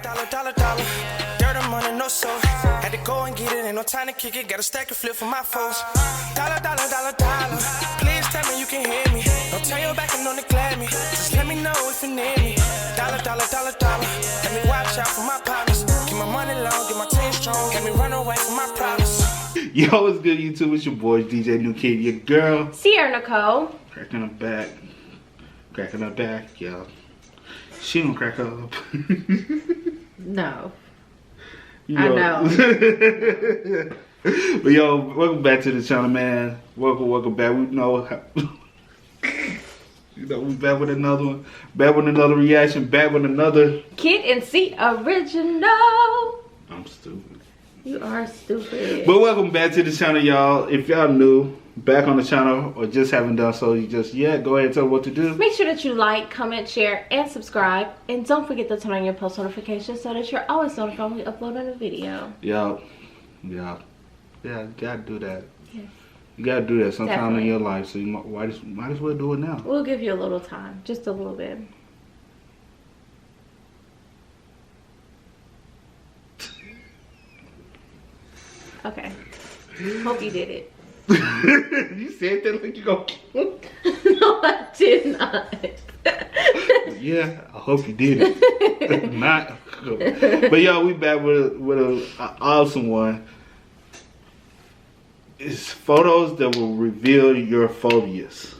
dollar. Dirt and money, no soul. Had to go and get it, ain't no time to kick it. Got a stack and flip for my foes. Dollar. Please tell me you can hear me. Don't turn your back and don't neglect me. Just let me know if you need me. Dollar. Let me watch out for my partners. Keep my money long, get my team strong. Let me run away from my problems. Yo, what's good, YouTube? It's your boy, DJ New Kid, your girl. Sierra Nicole. Cracking her back, y'all. She don't crack up. No. I know. But yo, welcome back to the channel, man. Welcome back. We know how, we back with another one. Back with another reaction. Back with another Kid and C original. I'm stupid. You are stupid. But welcome back to the channel, y'all. If y'all new, back on the channel, or just haven't done so, you just go ahead and tell what to do. Make sure that you like, comment, share, and subscribe. And don't forget to turn on your post notifications so that you're always notified when we upload a video. Yeah, you gotta do that. Yes. You gotta do that sometime in your life, so you might as well do it now. We'll give you a little time, just a little bit. Okay. Hope you did it. You said that like you go. No, I did not. Yeah, I hope you did it. Not. But y'all, we back with an awesome one. It's photos that will reveal your phobias.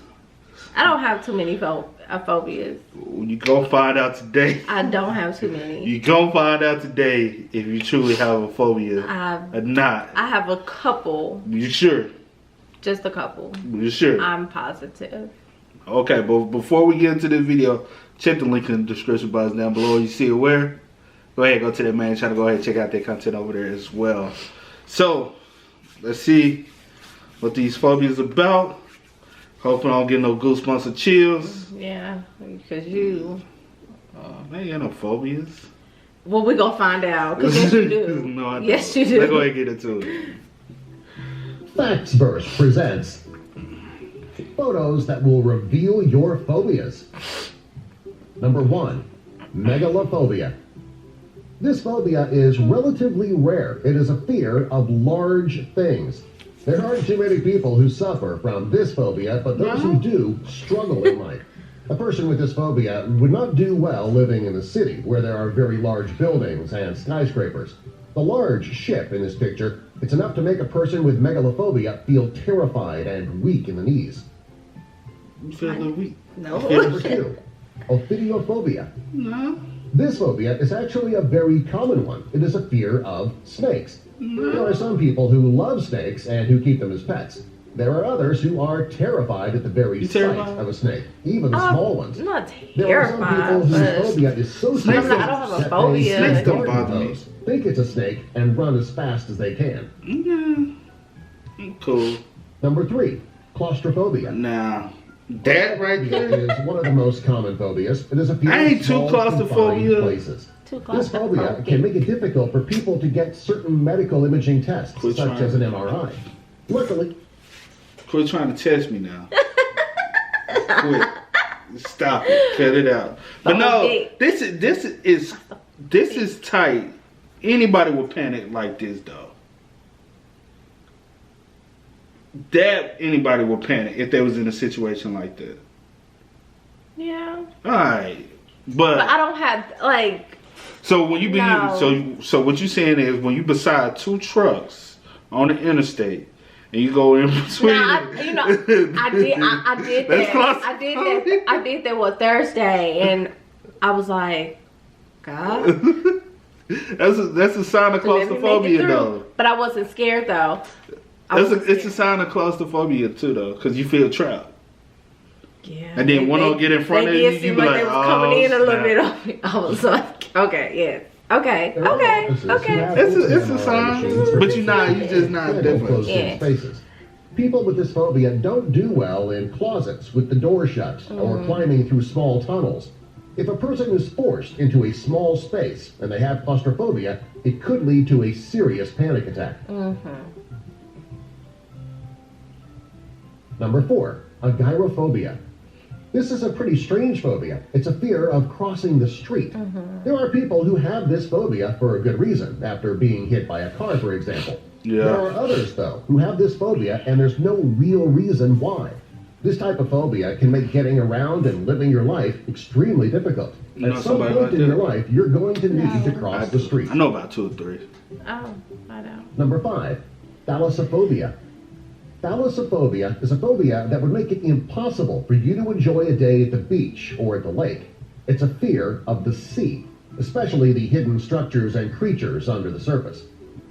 I don't have too many phobias. You gonna find out today. I don't have too many. You gonna find out today if you truly have a phobia or not. I have a couple. You sure? Just a couple. You sure? I'm positive. Okay, but before we get into this video, check the link in the description box down below. You see it where? Go ahead, go to that main channel. Go ahead and check out their content over there as well. So, let's see what these phobias about. Hoping I don't get no goosebumps or chills. Yeah, because you... I ain't got no phobias. Well, we're going to find out. Because yes, you do. No, I don't. Yes, you do. Let's go ahead and get into it. Factsverse presents photos that will reveal your phobias. Number 1, Megillophobia. This phobia is relatively rare. It is a fear of large things. There aren't too many people who suffer from this phobia, but those who do struggle in life. A person with this phobia would not do well living in a city where there are very large buildings and skyscrapers. The large ship in this picture, it's enough to make a person with megalophobia feel terrified and weak in the knees. You feel a little weak. No. Number 2, Ophidiophobia. No. This phobia is actually a very common one. It is a fear of snakes. No. There are some people who love snakes and who keep them as pets. There are others who are terrified at the very sight of a snake, even the small ones. I'm not There are some terrified, people whose phobia is so serious I don't have a that phobia. they Snakes don't guard bother me. those, think it's a snake, and run as fast as they can. Cool. Number 3, claustrophobia. Now, that right there is one of the most common phobias. It is a fear I ain't of too small, claustrophobia. confined places. This phobia can make it difficult for people to get certain medical imaging tests, such as an MRI. Luckily, quit trying to test me now. Quit. Stop it. Cut it out. But no, this is tight. Anybody would panic like this though. Anybody would panic if they was in a situation like that. Yeah. Alright. But I don't have like. So when you be so what you saying is when you beside two trucks on the interstate and you go in between. I did that. I did that Thursday, and I was like, God. that's a sign of claustrophobia though. But I wasn't scared though. It's a sign of claustrophobia too though, because you feel trapped. Yeah. And then one will get in front of you, you be like, they was coming in a little bit on me. I was like, okay, yes. Okay. It's a sign, but you're just not different. Yeah. Spaces. People with this phobia don't do well in closets with the door shut or climbing through small tunnels. If a person is forced into a small space and they have claustrophobia, it could lead to a serious panic attack. Number 4, agoraphobia. This is a pretty strange phobia. It's a fear of crossing the street. There are people who have this phobia for a good reason, after being hit by a car, for example. Yeah. There are others, though, who have this phobia and there's no real reason why. This type of phobia can make getting around and living your life extremely difficult. You know At some somebody point like in that? your life, you're going to need to cross the street. I know about 2 or 3. Oh, I know. Number 5, Thalassophobia. Thalassophobia is a phobia that would make it impossible for you to enjoy a day at the beach or at the lake. It's a fear of the sea, especially the hidden structures and creatures under the surface.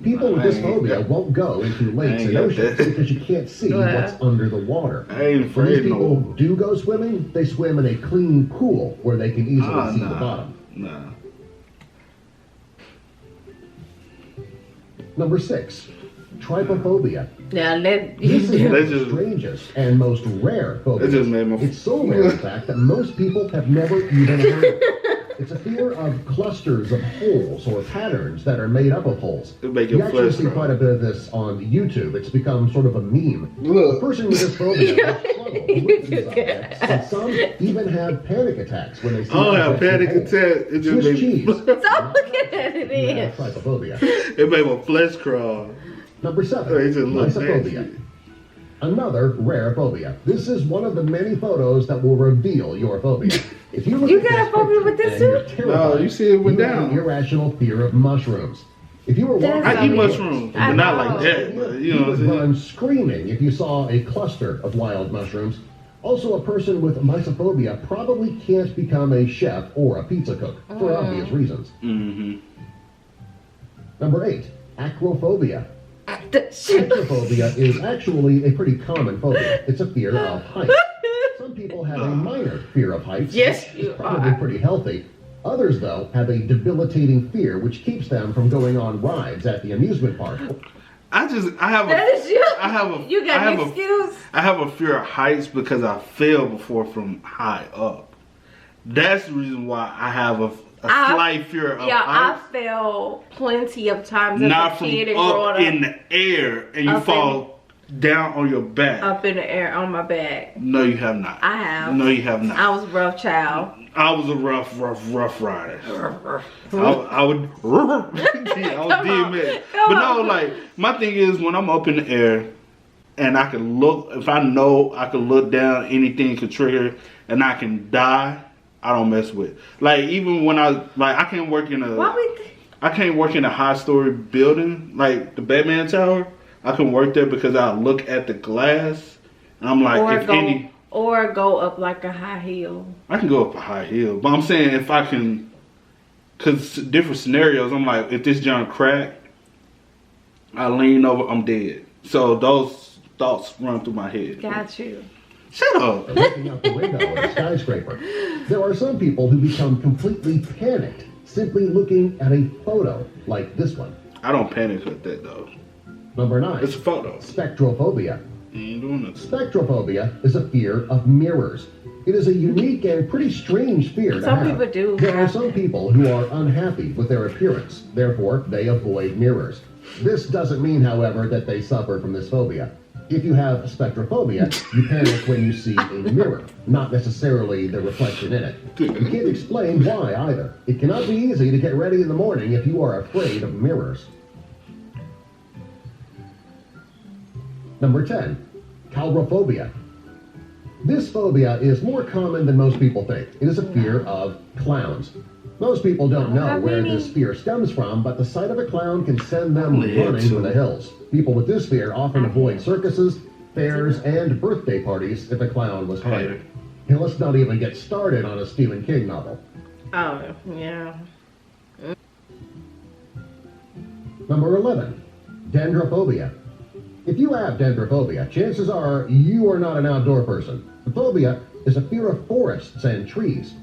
People with this phobia won't go into lakes and oceans because you can't see what's under the water. I ain't When these afraid people no. do go swimming, they swim in a clean pool where they can easily see the bottom. Nah. Number 6, Trypophobia. Now let This is one That's of the just- strangest and most rare phobias. That just made me- It's so rare, in fact, that most people have never even heard of it. It's a fear of clusters of holes or patterns that are made up of holes. It make You your actually flesh see crawl. quite a bit of this on YouTube. It's become sort of a meme. Look. A person with this phobia will struggle with these objects, and some even have panic attacks when they see I don't have objects in panic holes. attack. It just Swiss made cheese. Stop looking at it. You Is. have trypophobia. it made my flesh crawl. Number 7, It just looks Mysophobia. nasty. Another rare phobia. This is one of the many photos that will reveal your phobia. If you look You at got this a phobia with picture this and you're too? terrified, No, you see it went you have down. an irrational fear of mushrooms. If you were walking That's I eat in the woods, mushrooms, I but not know. like that. But, you know what would I'm saying? run screaming if you saw a cluster of wild mushrooms. Also, a person with mysophobia probably can't become a chef or a pizza cook for obvious reasons. Mm-hmm. Number 8, acrophobia. The shit. Acrophobia is actually a pretty common phobia. It's a fear of heights. Some people have a minor fear of heights, Yes, which is you probably are. pretty healthy. Others, though, have a debilitating fear which keeps them from going on rides at the amusement park. I have That is you. I have a You got I have an excuse. I have a fear of heights because I fell before from high up. That's the reason why I have a slight fear of Yeah, I heights. fell plenty of times as Not a from kid and up growing in up. the air and you Up fall down on your back. Up in the air on my back. No, you have not. I have. No, you have not. I was a rough child. I was a rough rider. I would. I was DMX. But no, like my thing is when I'm up in the air and I can look. If I know I can look down, anything could trigger, and I can die. I don't mess with. Like even when I can't work in a. Why we? I can't work in a high-story building like the Batman Tower. I can work there because I look at the glass and I'm like, Or go up like a high heel. I can go up a high hill. But I'm saying if I can, because different scenarios, I'm like, if this junk crack, I lean over, I'm dead. So those thoughts run through my head. Got you. Shut up. Looking out the window at a skyscraper. There are some people who become completely panicked simply looking at a photo like this one. I don't panic at that though. Number 9, It's a photo. Spectralphobia. You ain't doing this. Spectralphobia is a fear of mirrors. It is a unique and pretty strange fear to Some have. people do There are have some it. people who are unhappy with their appearance. Therefore, they avoid mirrors. This doesn't mean, however, that they suffer from this phobia. If you have spectrophobia, you panic when you see a mirror, not necessarily the reflection in it. You can't explain why either. It cannot be easy to get ready in the morning if you are afraid of mirrors. Number 10, Caliberphobia. This phobia is more common than most people think. It is a fear of clowns. Most people don't know where this fear stems from, but the sight of a clown can send them running for the hills. People with this fear often avoid circuses, fairs, and birthday parties if a clown was hired. And let's not even get started on a Stephen King novel. Oh, yeah. Number 11, Denverphobia. If you have Denverphobia, chances are you are not an outdoor person. The phobia is a fear of forests and trees.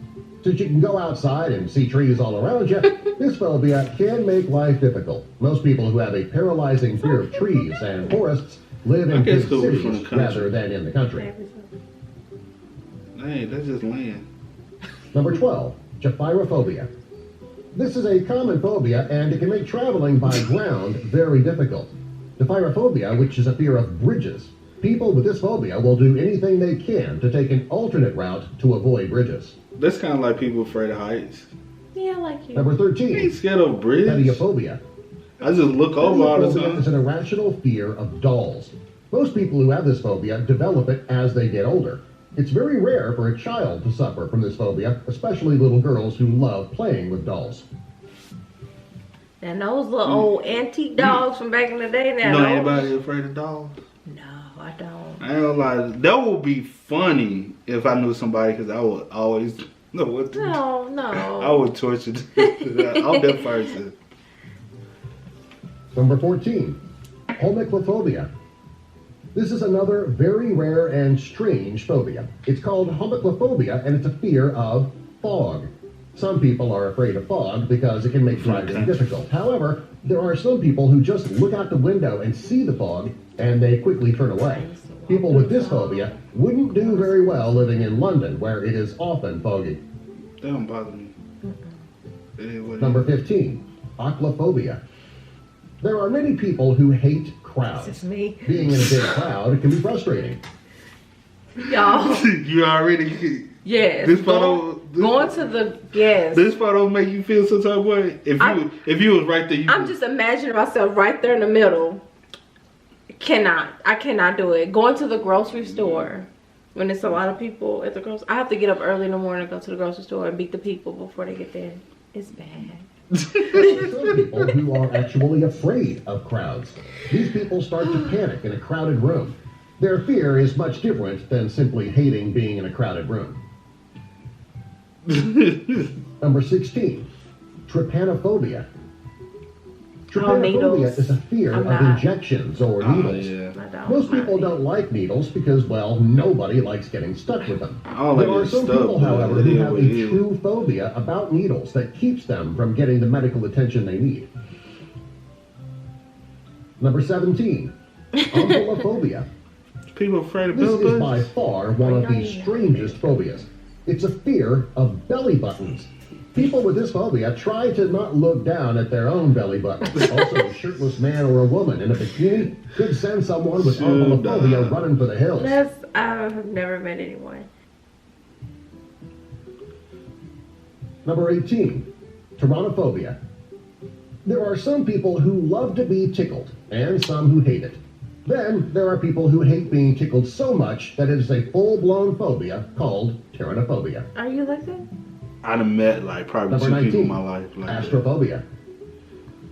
Since you can go outside and see trees all around you, this phobia can make life difficult. Most people who have a paralyzing fear of trees and forests live in big cities rather than in the country. Hey, that's just land. Number 12, Ghettophobia. This is a common phobia and it can make traveling by ground very difficult. Ghettophobia, which is a fear of bridges. People with this phobia will do anything they can to take an alternate route to avoid bridges. That's kind of like people afraid of heights. Yeah, I like you. Number I ain't 13, scared of bridge. Pediophobia. I just look over all the Pediophobia is time. an irrational fear of dolls. Most people who have this phobia develop it as they get older. It's very rare for a child to suffer from this phobia, especially little girls who love playing with dolls. And those little old antique dogs from back in the day now. You know those- anybody afraid of dogs? No, I don't. I ain't gonna lie. That would be funny if I knew somebody, because I would always know what to do. No. I would torture them. I'm that person. Number 14, Homophobia. This is another very rare and strange phobia. It's called Homophobia, and it's a fear of fog. Some people are afraid of fog because it can make driving difficult. However, there are some people who just look out the window and see the fog, and they quickly turn away. People with this phobia wouldn't do very well living in London, where it is often foggy. That don't bother me. It is what it Number is. 15, Acrophobia. There are many people who hate crowds. This is me. Being in a big crowd can be frustrating. Y'all. You already. Yes. This photo. Going to the yes. This photo make you feel some type of way. If you was right there, I'm just imagining myself right there in the middle. I cannot do it. Going to the grocery store when it's a lot of people at the grocery. I have to get up early in the morning to go to the grocery store and beat the people before they get there. It's bad. There are some people who are actually afraid of crowds. These people start to panic in a crowded room. Their fear is much different than simply hating being in a crowded room. Number 16, Trypanophobia. Trypanophobia needles. is a fear I'm of not. injections or needles. Yeah. I don't. Most people don't like needles because, well, nobody likes getting stuck with them. I don't like There are getting some stuck, people, but however, it who is have what a it is. true phobia about needles that keeps them from getting the medical attention they need. Number 17, Umbiliphobia. People afraid of This is by Bellybuttons. far one of the strangest phobias. It's a fear of belly buttons. People with this phobia try to not look down at their own belly button. Also, a shirtless man or a woman in a bikini could send someone with umbiliphobia running for the hills. I've never met anyone. Number 18, Tyrannophobia. There are some people who love to be tickled, and some who hate it. Then, there are people who hate being tickled so much that it is a full-blown phobia called Tyrannophobia. Are you like that? I done met like probably Number 2 people 19, in my life. Like that. Astrophobia.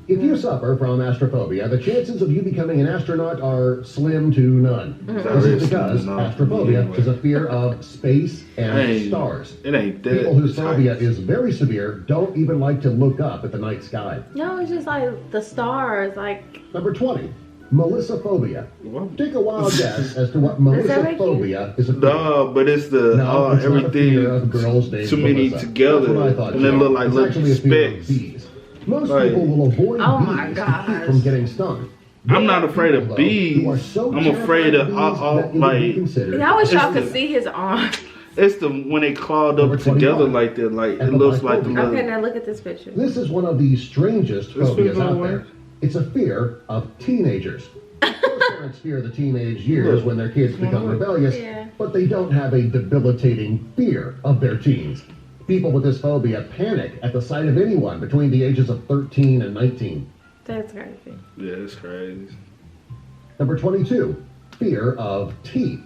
If you suffer from astrophobia, the chances of you becoming an astronaut are slim to none. This is because astrophobia is a fear of space and stars. It ain't that. People whose It's phobia heights. is very severe don't even like to look up at the night sky. No, it's just like the stars. Like Number 20, Melissophobia. What? Take a wild guess as to what that make you- Melissophobia is a fear. No, but it's the No, it's not a fear of everything girls named too many Melissa. together, That's what I thought, and they too. look like It's little actually a fear of specks. bees. Most Right. people will avoid Oh my bees to gosh. keep from getting stung. I'm not afraid of People, though, bees. who are so I'm afraid of terrified bees that it would be like considered I wish y'all It's could the- see his arm. it's the when they clawed Number up together 21. like that. Like it looks like the Epiphyphobia. Okay, little. now look at this picture. This is one of the strangest This phobias people out away? there. It's a fear of teenagers. Most parents fear the teenage years when their kids become rebellious, Yeah. but they don't have a debilitating fear of their teens. People with this phobia panic at the sight of anyone between the ages of 13 and 19. That's crazy. Yeah, it's crazy. Number 22, fear of teeth.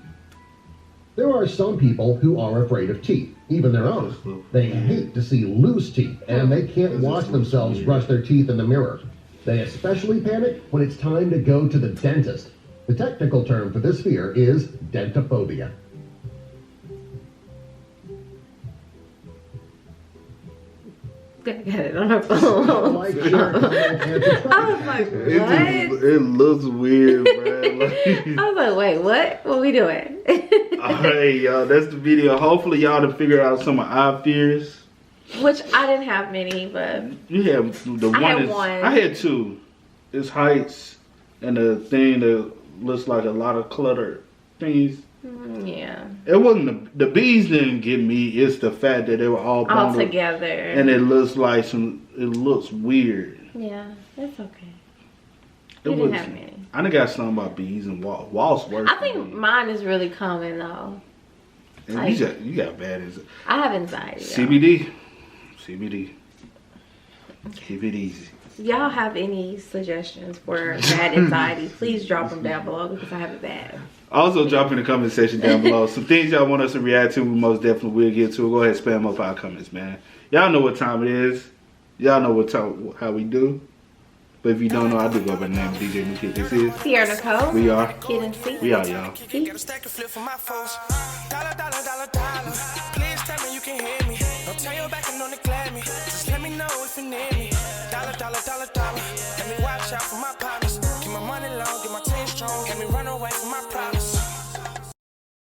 There are some people who are afraid of teeth, even their own. They hate to see loose teeth, and they can't watch themselves brush their teeth in the mirror. They especially panic when it's time to go to the dentist. The technical term for this fear is dentophobia. Got it on her phone. Like, share, comment, and subscribe. I was like, what? It looks weird, man. I was like, wait, what? What we doing? Alright, y'all, that's the video. Hopefully, y'all to figure out some of our fears. Which I didn't have many, but You have the one. I had is- one. I had 2. It's heights and the thing that looks like a lot of cluttered things. yeah, It wasn't the bees didn't get me. It's the fact that they were all all bundled, together. and it looks like some. It looks weird. Yeah, that's okay. It We didn't was- have many. I done got stung by bees and wasps worse. I think mine is really common though. And you got bad anxiety. I have anxiety. CBD. Keep it easy. If y'all have any suggestions for bad anxiety, please drop them down below because I have it bad. Also, drop in the comment section down below some things y'all want us to react to. We most definitely will get to. Go ahead, spam up our comments, man. Y'all know what time it is. Y'all know how we do. But if you don't know, I do go by the name of DJ New Kid. This is Sierra Nicole. We are. Kid and C. We are, y'all. Got a stack of flip for my foes. Dollar, dollar, dollar, dollar. Please tell me you can hear me. Don't turn your back